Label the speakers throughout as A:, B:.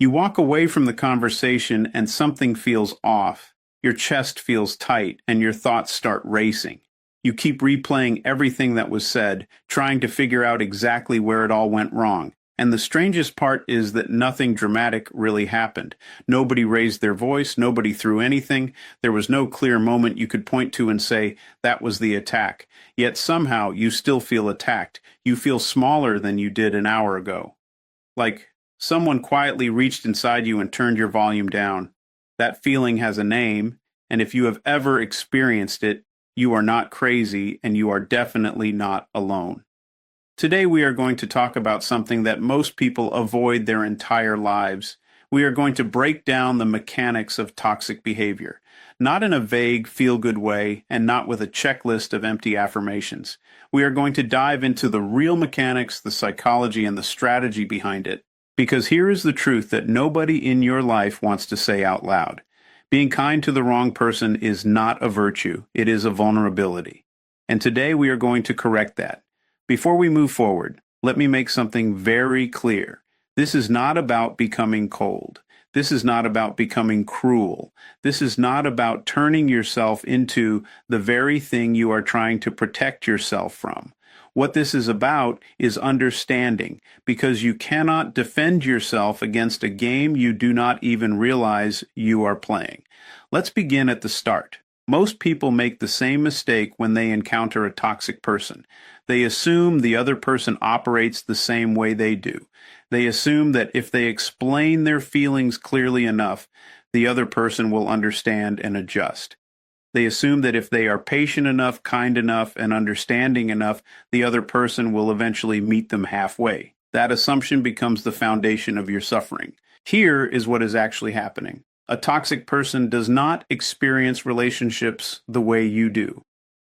A: You walk away from the conversation and something feels off. Your chest feels tight and your thoughts start racing. You keep replaying everything that was said, trying to figure out exactly where it all went wrong. And the strangest part is that nothing dramatic really happened. Nobody raised their voice, nobody threw anything. There was no clear moment you could point to and say, that was the attack. Yet somehow you still feel attacked. You feel smaller than you did an hour ago. Like someone quietly reached inside you and turned your volume down. That feeling has a name, and if you have ever experienced it, you are not crazy and you are definitely not alone. Today we are going to talk about something that most people avoid their entire lives. We are going to break down the mechanics of toxic behavior, not in a vague, feel-good way and not with a checklist of empty affirmations. We are going to dive into the real mechanics, the psychology, and the strategy behind it. Because here is the truth that nobody in your life wants to say out loud. Being kind to the wrong person is not a virtue, it is a vulnerability. And today we are going to correct that. Before we move forward, let me make something very clear. This is not about becoming cold. This is not about becoming cruel. This is not about turning yourself into the very thing you are trying to protect yourself from. What this is about is understanding, because you cannot defend yourself against a game you do not even realize you are playing. Let's begin at the start. Most people make the same mistake when they encounter a toxic person. They assume the other person operates the same way they do. They assume that if they explain their feelings clearly enough, the other person will understand and adjust. They assume that if they are patient enough, kind enough, and understanding enough, the other person will eventually meet them halfway. That assumption becomes the foundation of your suffering. Here is what is actually happening. A toxic person does not experience relationships the way you do.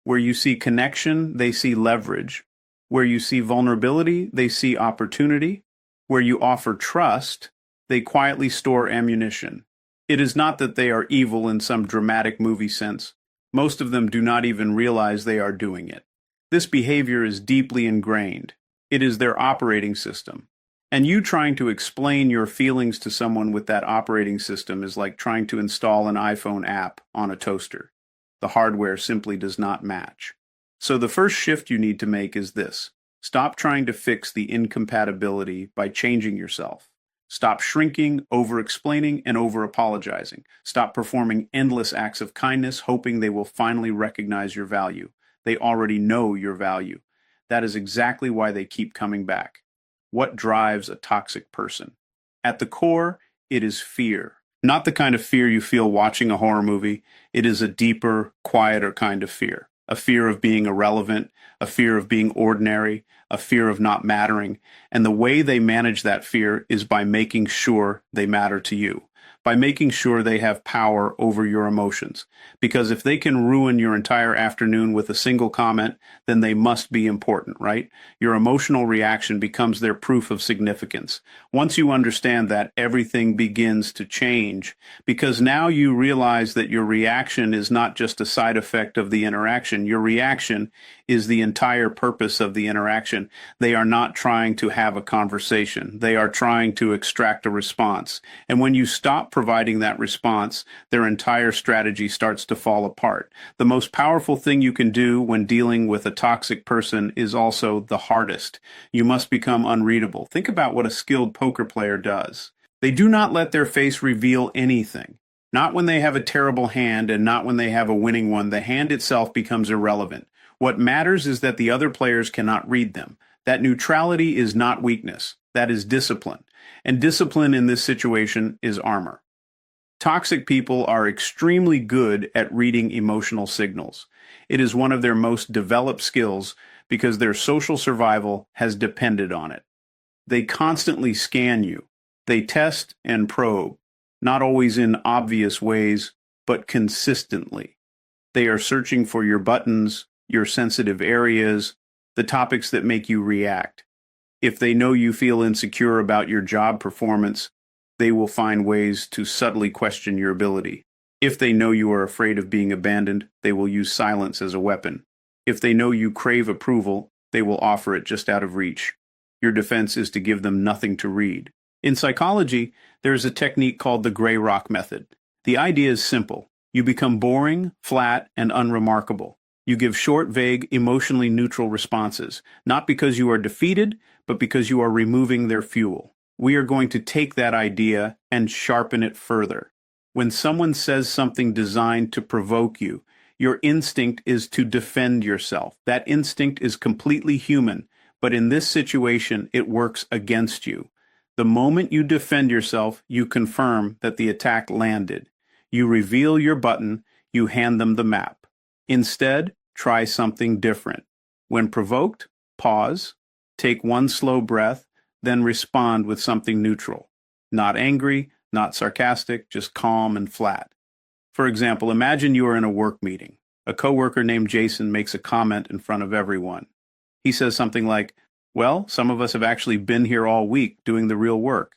A: Where you see connection, they see leverage. Where you see vulnerability, they see opportunity. Where you offer trust, they quietly store ammunition. It is not that they are evil in some dramatic movie sense. Most of them do not even realize they are doing it. This behavior is deeply ingrained. It is their operating system. And you trying to explain your feelings to someone with that operating system is like trying to install an iPhone app on a toaster. The hardware simply does not match. So the first shift you need to make is this. Stop trying to fix the incompatibility by changing yourself. Stop shrinking, over-explaining, and over-apologizing. Stop performing endless acts of kindness, hoping they will finally recognize your value. They already know your value. That is exactly why they keep coming back. What drives a toxic person? At the core, it is fear. Not the kind of fear you feel watching a horror movie. It is a deeper, quieter kind of fear. A fear of being irrelevant, a fear of being ordinary, a fear of not mattering. And the way they manage that fear is by making sure they matter to you, by making sure they have power over your emotions. Because if they can ruin your entire afternoon with a single comment, then they must be important, right? Your emotional reaction becomes their proof of significance. Once you understand that, everything begins to change, because now you realize that your reaction is not just a side effect of the interaction. Your reaction is the entire purpose of the interaction. They are not trying to have a conversation. They are trying to extract a response. And when you stop providing that response, their entire strategy starts to fall apart. The most powerful thing you can do when dealing with a toxic person is also the hardest. You must become unreadable. Think about what a skilled poker player does. They do not let their face reveal anything. Not when they have a terrible hand and not when they have a winning one. The hand itself becomes irrelevant. What matters is that the other players cannot read them. That neutrality is not weakness. That is discipline. And discipline in this situation is armor. Toxic people are extremely good at reading emotional signals. It is one of their most developed skills because their social survival has depended on it. They constantly scan you. They test and probe, not always in obvious ways, but consistently. They are searching for your buttons, your sensitive areas, the topics that make you react. If they know you feel insecure about your job performance, they will find ways to subtly question your ability. If they know you are afraid of being abandoned, they will use silence as a weapon. If they know you crave approval, they will offer it just out of reach. Your defense is to give them nothing to read. In psychology, there is a technique called the gray rock method. The idea is simple. You become boring, flat, and unremarkable. You give short, vague, emotionally neutral responses, not because you are defeated, but because you are removing their fuel. We are going to take that idea and sharpen it further. When someone says something designed to provoke you, your instinct is to defend yourself. That instinct is completely human, but in this situation, it works against you. The moment you defend yourself, you confirm that the attack landed. You reveal your button, you hand them the map. Instead, try something different. When provoked, pause, take one slow breath, then respond with something neutral. Not angry, not sarcastic, just calm and flat. For example, imagine you are in a work meeting. A coworker named Jason makes a comment in front of everyone. He says something like, "Well, some of us have actually been here all week doing the real work."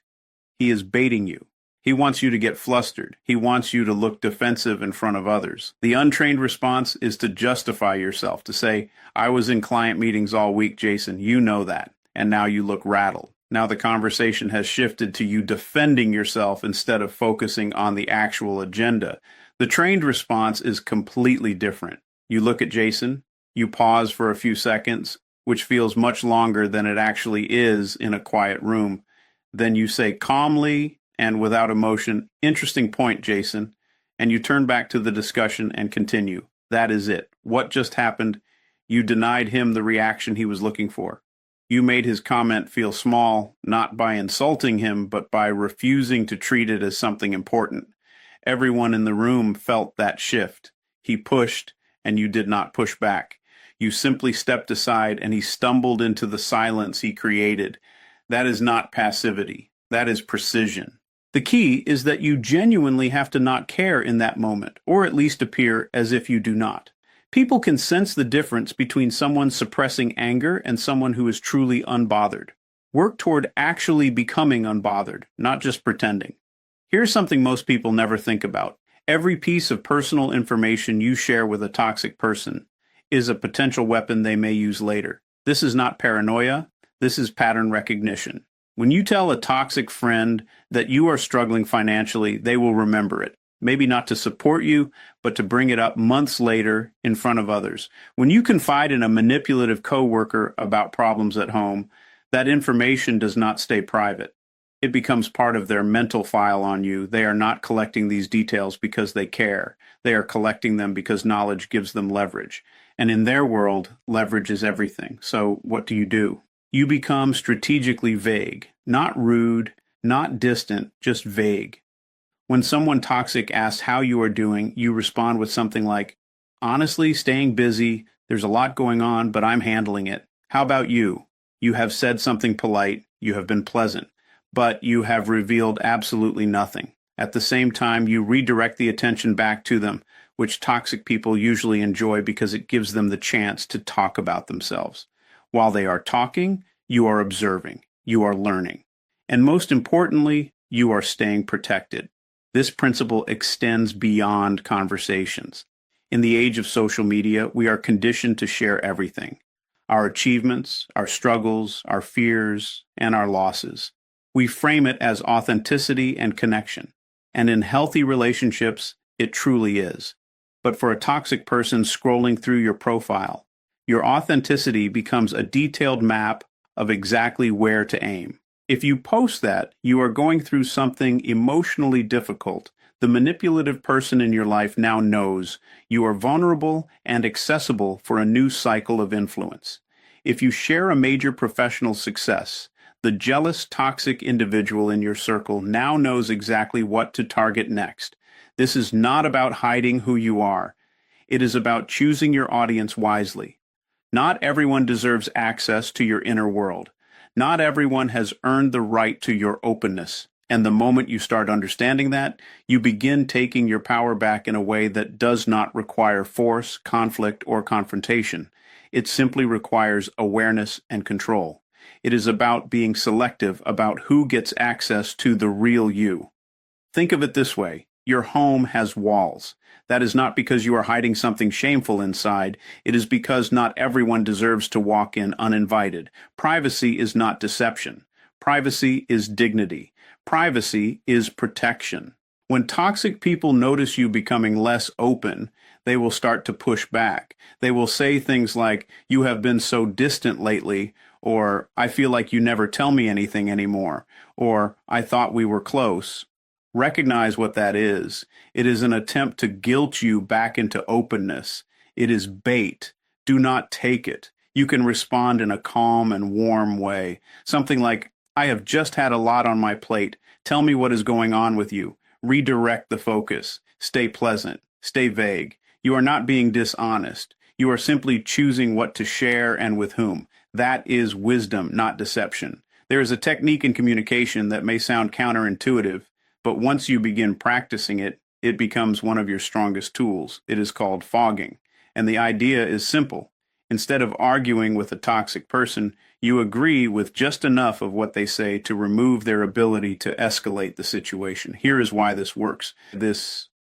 A: He is baiting you. He wants you to get flustered. He wants you to look defensive in front of others. The untrained response is to justify yourself, to say, "I was in client meetings all week, Jason. You know that." And now you look rattled. Now the conversation has shifted to you defending yourself instead of focusing on the actual agenda. The trained response is completely different. You look at Jason, you pause for a few seconds, which feels much longer than it actually is in a quiet room. Then you say calmly and without emotion, "Interesting point, Jason," and you turn back to the discussion and continue. That is it. What just happened? You denied him the reaction he was looking for. You made his comment feel small, not by insulting him, but by refusing to treat it as something important. Everyone in the room felt that shift. He pushed, and you did not push back. You simply stepped aside, and he stumbled into the silence he created. That is not passivity. That is precision. The key is that you genuinely have to not care in that moment, or at least appear as if you do not. People can sense the difference between someone suppressing anger and someone who is truly unbothered. Work toward actually becoming unbothered, not just pretending. Here's something most people never think about. Every piece of personal information you share with a toxic person is a potential weapon they may use later. This is not paranoia. This is pattern recognition. When you tell a toxic friend that you are struggling financially, they will remember it. Maybe not to support you, but to bring it up months later in front of others. When you confide in a manipulative coworker about problems at home, that information does not stay private. It becomes part of their mental file on you. They are not collecting these details because they care. They are collecting them because knowledge gives them leverage. And in their world, leverage is everything. So what do? You become strategically vague, not rude, not distant, just vague. When someone toxic asks how you are doing, you respond with something like, "Honestly, staying busy. There's a lot going on, but I'm handling it. How about you?" You have said something polite. You have been pleasant, but you have revealed absolutely nothing. At the same time, you redirect the attention back to them, which toxic people usually enjoy because it gives them the chance to talk about themselves. While they are talking, you are observing. You are learning. And most importantly, you are staying protected. This principle extends beyond conversations. In the age of social media, we are conditioned to share everything. Our achievements, our struggles, our fears, and our losses. We frame it as authenticity and connection. And in healthy relationships, it truly is. But for a toxic person scrolling through your profile, your authenticity becomes a detailed map of exactly where to aim. If you post that you are going through something emotionally difficult, the manipulative person in your life now knows you are vulnerable and accessible for a new cycle of influence. If you share a major professional success, the jealous, toxic individual in your circle now knows exactly what to target next. This is not about hiding who you are. It is about choosing your audience wisely. Not everyone deserves access to your inner world. Not everyone has earned the right to your openness. And the moment you start understanding that, you begin taking your power back in a way that does not require force, conflict, or confrontation. It simply requires awareness and control. It is about being selective about who gets access to the real you. Think of it this way. Your home has walls. That is not because you are hiding something shameful inside. It is because not everyone deserves to walk in uninvited. Privacy is not deception. Privacy is dignity. Privacy is protection. When toxic people notice you becoming less open, they will start to push back. They will say things like, "You have been so distant lately," or "I feel like you never tell me anything anymore," or "I thought we were close." Recognize what that is. It is an attempt to guilt you back into openness. It is bait. Do not take it. You can respond in a calm and warm way. Something like, "I have just had a lot on my plate. Tell me what is going on with you." Redirect the focus. Stay pleasant. Stay vague. You are not being dishonest. You are simply choosing what to share and with whom. That is wisdom, not deception. There is a technique in communication that may sound counterintuitive, but once you begin practicing it, it becomes one of your strongest tools. It is called fogging. And the idea is simple. Instead of arguing with a toxic person, you agree with just enough of what they say to remove their ability to escalate the situation. Here is why this works.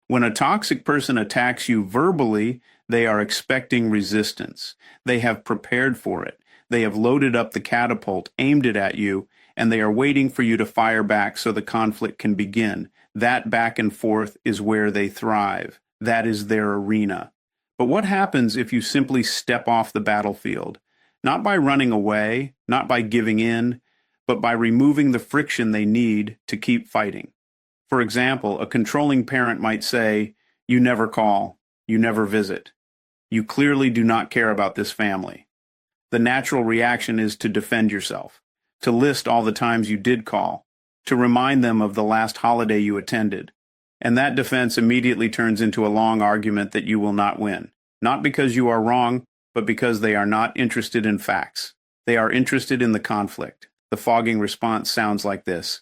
A: When a toxic person attacks you verbally, they are expecting resistance. They have prepared for it. They have loaded up the catapult, aimed it at you, and they are waiting for you to fire back so the conflict can begin. That back and forth is where they thrive. That is their arena. But what happens if you simply step off the battlefield? Not by running away, not by giving in, but by removing the friction they need to keep fighting. For example, a controlling parent might say, "You never call, you never visit. You clearly do not care about this family." The natural reaction is to defend yourself, to list all the times you did call, to remind them of the last holiday you attended. And that defense immediately turns into a long argument that you will not win. Not because you are wrong, but because they are not interested in facts. They are interested in the conflict. The fogging response sounds like this: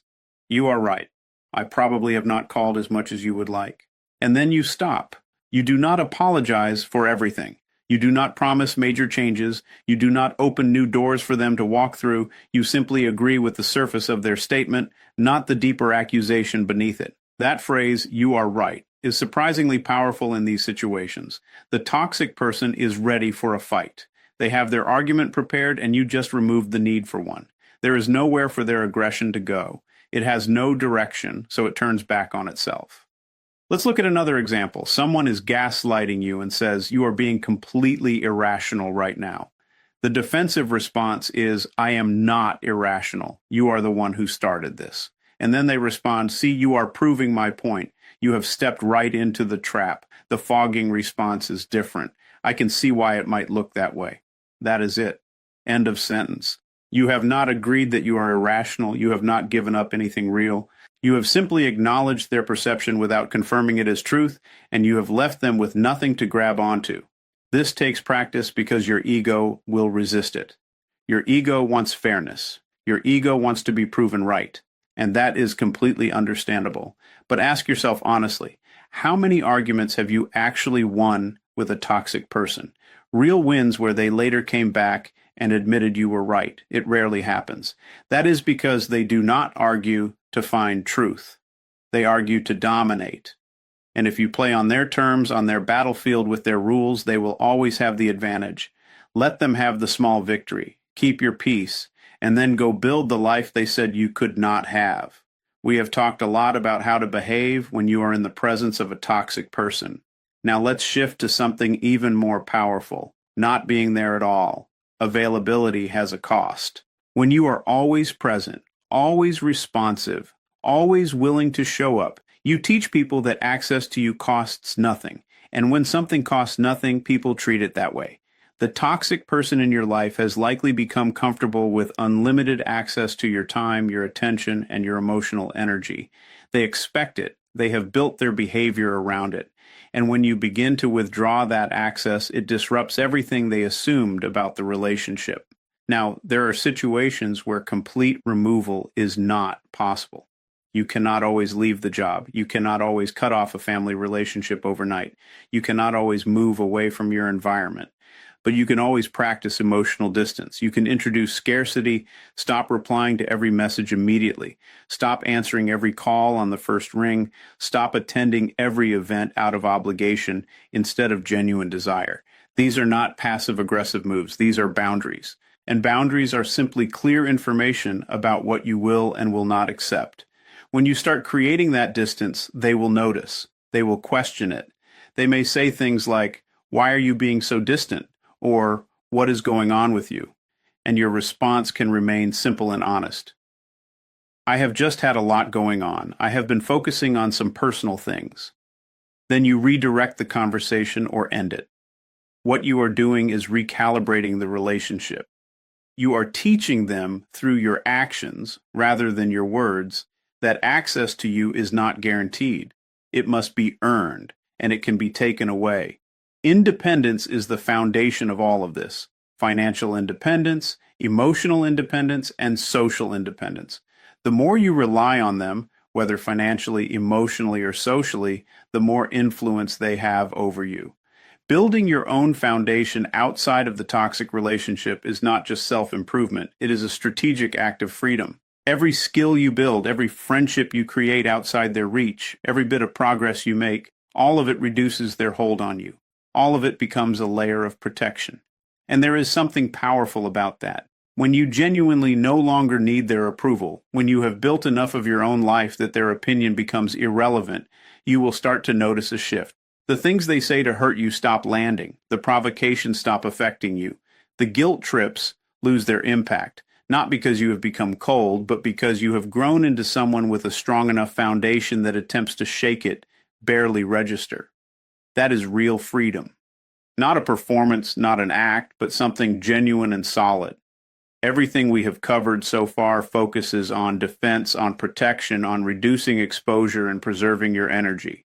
A: "You are right. I probably have not called as much as you would like." And then you stop. You do not apologize for everything. You do not promise major changes. You do not open new doors for them to walk through. You simply agree with the surface of their statement, not the deeper accusation beneath it. That phrase, "you are right," is surprisingly powerful in these situations. The toxic person is ready for a fight. They have their argument prepared, and you just removed the need for one. There is nowhere for their aggression to go. It has no direction, so it turns back on itself. Let's look at another example. Someone is gaslighting you and says, "You are being completely irrational right now." The defensive response is, "I am not irrational. You are the one who started this." And then they respond, "See, you are proving my point. You have stepped right into the trap." The fogging response is different. "I can see why it might look that way." That is it. End of sentence. You have not agreed that you are irrational. You have not given up anything real. You have simply acknowledged their perception without confirming it as truth, and you have left them with nothing to grab onto. This takes practice because your ego will resist it. Your ego wants fairness. Your ego wants to be proven right. And that is completely understandable. But ask yourself honestly, how many arguments have you actually won with a toxic person? Real wins where they later came back and admitted you were right. It rarely happens. That is because they do not argue to find truth. They argue to dominate. And if you play on their terms, on their battlefield with their rules, they will always have the advantage. Let them have the small victory. Keep your peace. And then go build the life they said you could not have. We have talked a lot about how to behave when you are in the presence of a toxic person. Now let's shift to something even more powerful: not being there at all. Availability has a cost. When you are always present, always responsive, always willing to show up, you teach people that access to you costs nothing. And when something costs nothing, people treat it that way. The toxic person in your life has likely become comfortable with unlimited access to your time, your attention, and your emotional energy. They expect it. They have built their behavior around it. And when you begin to withdraw that access, it disrupts everything they assumed about the relationship. Now, there are situations where complete removal is not possible. You cannot always leave the job. You cannot always cut off a family relationship overnight. You cannot always move away from your environment. But you can always practice emotional distance. You can introduce scarcity, stop replying to every message immediately, stop answering every call on the first ring, stop attending every event out of obligation instead of genuine desire. These are not passive-aggressive moves. These are boundaries. And boundaries are simply clear information about what you will and will not accept. When you start creating that distance, they will notice. They will question it. They may say things like, "Why are you being so distant?" or "What is going on with you?" And your response can remain simple and honest. "I have just had a lot going on. I have been focusing on some personal things." Then you redirect the conversation or end it. What you are doing is recalibrating the relationship. You are teaching them through your actions, rather than your words, that access to you is not guaranteed. It must be earned, and it can be taken away. Independence is the foundation of all of this. Financial independence, emotional independence, and social independence. The more you rely on them, whether financially, emotionally, or socially, the more influence they have over you. Building your own foundation outside of the toxic relationship is not just self-improvement, it is a strategic act of freedom. Every skill you build, every friendship you create outside their reach, every bit of progress you make, all of it reduces their hold on you. All of it becomes a layer of protection. And there is something powerful about that. When you genuinely no longer need their approval, when you have built enough of your own life that their opinion becomes irrelevant, you will start to notice a shift. The things they say to hurt you stop landing. The provocations stop affecting you. The guilt trips lose their impact, not because you have become cold, but because you have grown into someone with a strong enough foundation that attempts to shake it barely register. That is real freedom. Not a performance, not an act, but something genuine and solid. Everything we have covered so far focuses on defense, on protection, on reducing exposure and preserving your energy.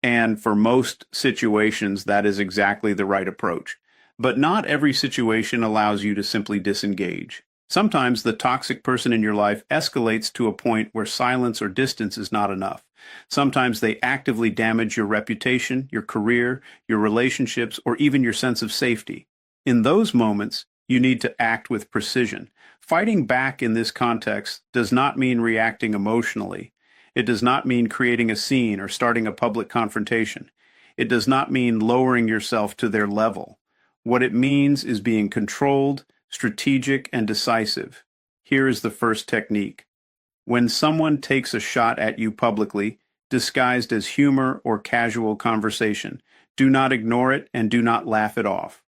A: And for most situations, that is exactly the right approach. But not every situation allows you to simply disengage. Sometimes the toxic person in your life escalates to a point where silence or distance is not enough. Sometimes they actively damage your reputation, your career, your relationships, or even your sense of safety. In those moments, you need to act with precision. Fighting back in this context does not mean reacting emotionally. It does not mean creating a scene or starting a public confrontation. It does not mean lowering yourself to their level. What it means is being controlled, strategic, and decisive. Here is the first technique. When someone takes a shot at you publicly, disguised as humor or casual conversation, do not ignore it and do not laugh it off.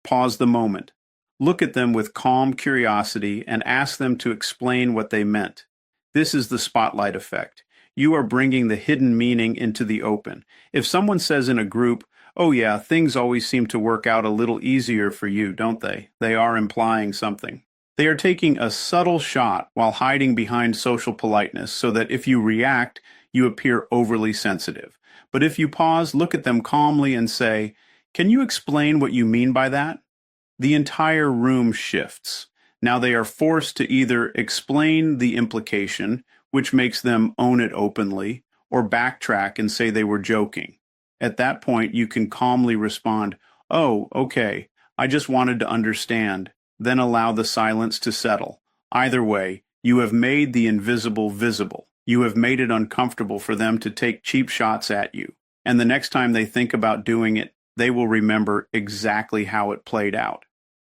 A: Pause the moment. Look at them with calm curiosity and ask them to explain what they meant. This is the spotlight effect. You are bringing the hidden meaning into the open. If someone says in a group, "Oh yeah, things always seem to work out a little easier for you, don't they?" They are implying something. They are taking a subtle shot while hiding behind social politeness so that if you react, you appear overly sensitive. But if you pause, look at them calmly and say, "Can you explain what you mean by that?" The entire room shifts. Now they are forced to either explain the implication, which makes them own it openly, or backtrack and say they were joking. At that point, you can calmly respond, "Oh, okay, I just wanted to understand," then allow the silence to settle. Either way, you have made the invisible visible. You have made it uncomfortable for them to take cheap shots at you. And the next time they think about doing it, they will remember exactly how it played out.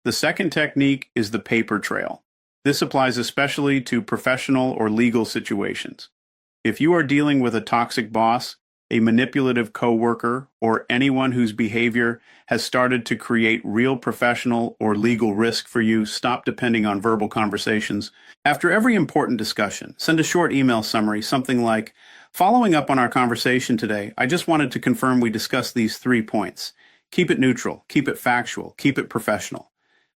A: The second technique is the paper trail. This applies especially to professional or legal situations. If you are dealing with a toxic boss, a manipulative coworker, or anyone whose behavior has started to create real professional or legal risk for you, stop depending on verbal conversations. After every important discussion, send a short email summary, something like, "Following up on our conversation today, I just wanted to confirm we discussed these 3 points. Keep it neutral, keep it factual, keep it professional."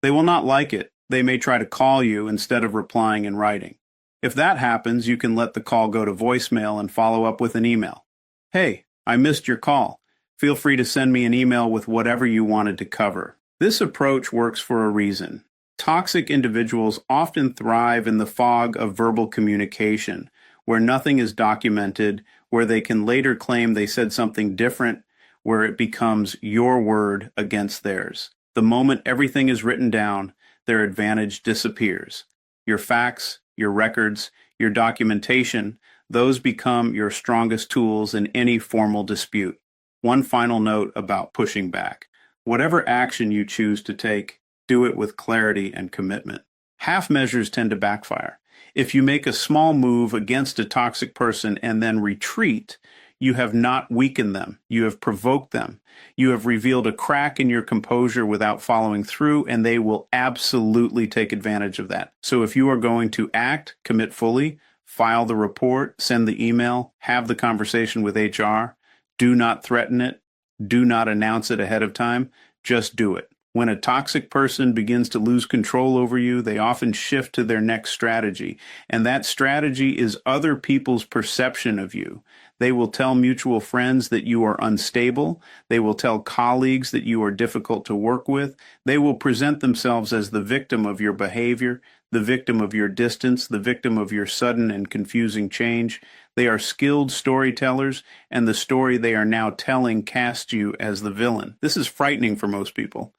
A: They will not like it. They may try to call you instead of replying in writing. If that happens, you can let the call go to voicemail and follow up with an email. "Hey, I missed your call. Feel free to send me an email with whatever you wanted to cover." This approach works for a reason. Toxic individuals often thrive in the fog of verbal communication, where nothing is documented, where they can later claim they said something different, where it becomes your word against theirs. The moment everything is written down, their advantage disappears. Your facts, your records, your documentation, those become your strongest tools in any formal dispute. One final note about pushing back. Whatever action you choose to take, Do it with clarity and commitment. Half measures tend to backfire. If you make a small move against a toxic person and then retreat, you have not weakened them. You have provoked them. You have revealed a crack in your composure without following through, and they will absolutely take advantage of that. So if you are going to act, commit fully, file the report, send the email, have the conversation with HR, do not threaten it, do not announce it ahead of time, just do it. When a toxic person begins to lose control over you, they often shift to their next strategy, and that strategy is other people's perception of you. They will tell mutual friends that you are unstable. They will tell colleagues that you are difficult to work with. They will present themselves as the victim of your behavior, the victim of your distance, the victim of your sudden and confusing change. They are skilled storytellers, and the story they are now telling casts you as the villain. This is frightening for most people.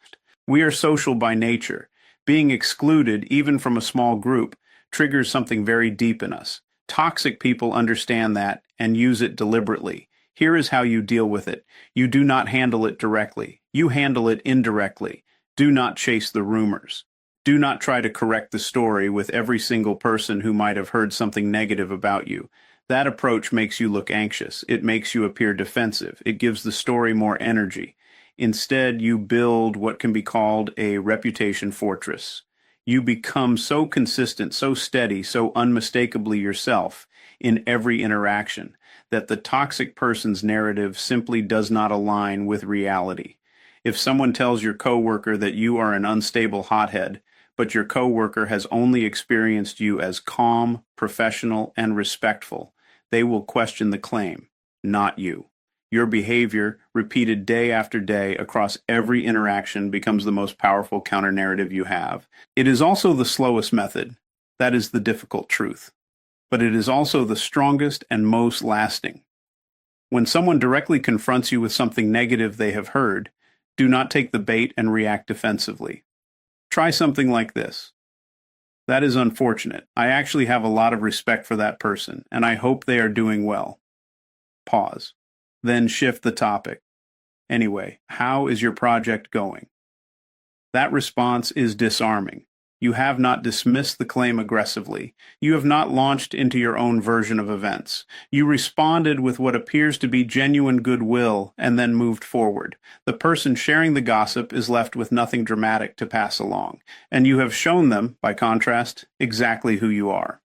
A: We are social by nature. Being excluded, even from a small group, triggers something very deep in us. Toxic people understand that and use it deliberately. Here is how you deal with it. You do not handle it directly. You handle it indirectly. Do not chase the rumors. Do not try to correct the story with every single person who might have heard something negative about you. That approach makes you look anxious. It makes you appear defensive. It gives the story more energy. Instead, you build what can be called a reputation fortress. You become so consistent, so steady, so unmistakably yourself in every interaction that the toxic person's narrative simply does not align with reality. If someone tells your coworker that you are an unstable hothead, but your coworker has only experienced you as calm, professional, and respectful, they will question the claim, not you. Your behavior, repeated day after day across every interaction, becomes the most powerful counter-narrative you have. It is also the slowest method. That is the difficult truth. But it is also the strongest and most lasting. When someone directly confronts you with something negative they have heard, do not take the bait and react defensively. Try something like this. That is unfortunate. I actually have a lot of respect for that person, and I hope they are doing well. Pause. Then shift the topic. Anyway, how is your project going? That response is disarming. You have not dismissed the claim aggressively. You have not launched into your own version of events. You responded with what appears to be genuine goodwill and then moved forward. The person sharing the gossip is left with nothing dramatic to pass along, and you have shown them, by contrast, exactly who you are.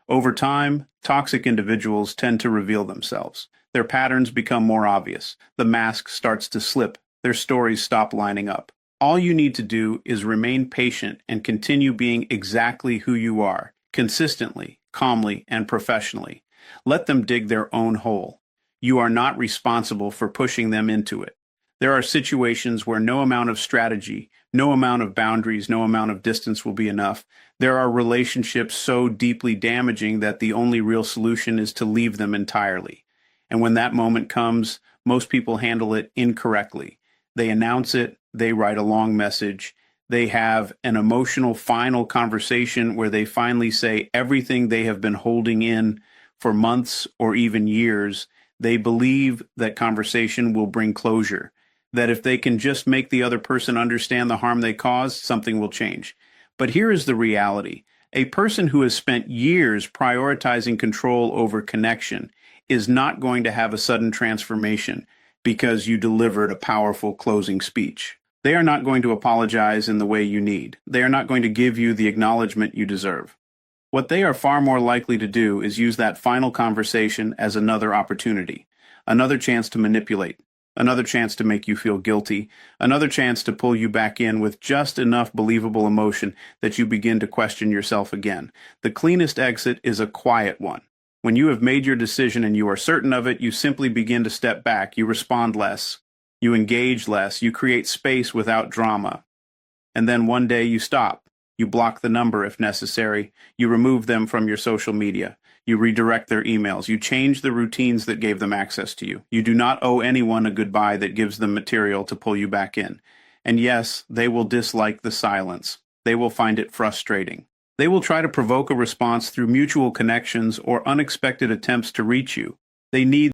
A: Over time, toxic individuals tend to reveal themselves. Their patterns become more obvious. The mask starts to slip. Their stories stop lining up. All you need to do is remain patient and continue being exactly who you are, consistently, calmly, and professionally. Let them dig their own hole. You are not responsible for pushing them into it. There are situations where no amount of strategy, no amount of boundaries, no amount of distance will be enough. There are relationships so deeply damaging that the only real solution is to leave them entirely. And when that moment comes, most people handle it incorrectly. They announce it, they write a long message, they have an emotional final conversation where they finally say everything they have been holding in for months or even years. They believe that conversation will bring closure, that if they can just make the other person understand the harm they caused, something will change. But here is the reality. A person who has spent years prioritizing control over connection is not going to have a sudden transformation because you delivered a powerful closing speech. They are not going to apologize in the way you need. They are not going to give you the acknowledgement you deserve. What they are far more likely to do is use that final conversation as another opportunity, another chance to manipulate, another chance to make you feel guilty, another chance to pull you back in with just enough believable emotion that you begin to question yourself again. The cleanest exit is a quiet one. When you have made your decision and you are certain of it, you simply begin to step back. You respond less. You engage less. You create space without drama. And then one day you stop. You block the number if necessary. You remove them from your social media. You redirect their emails. You change the routines that gave them access to you. You do not owe anyone a goodbye that gives them material to pull you back in. And yes, they will dislike the silence. They will find it frustrating. They will try to provoke a response through mutual connections or unexpected attempts to reach you. They need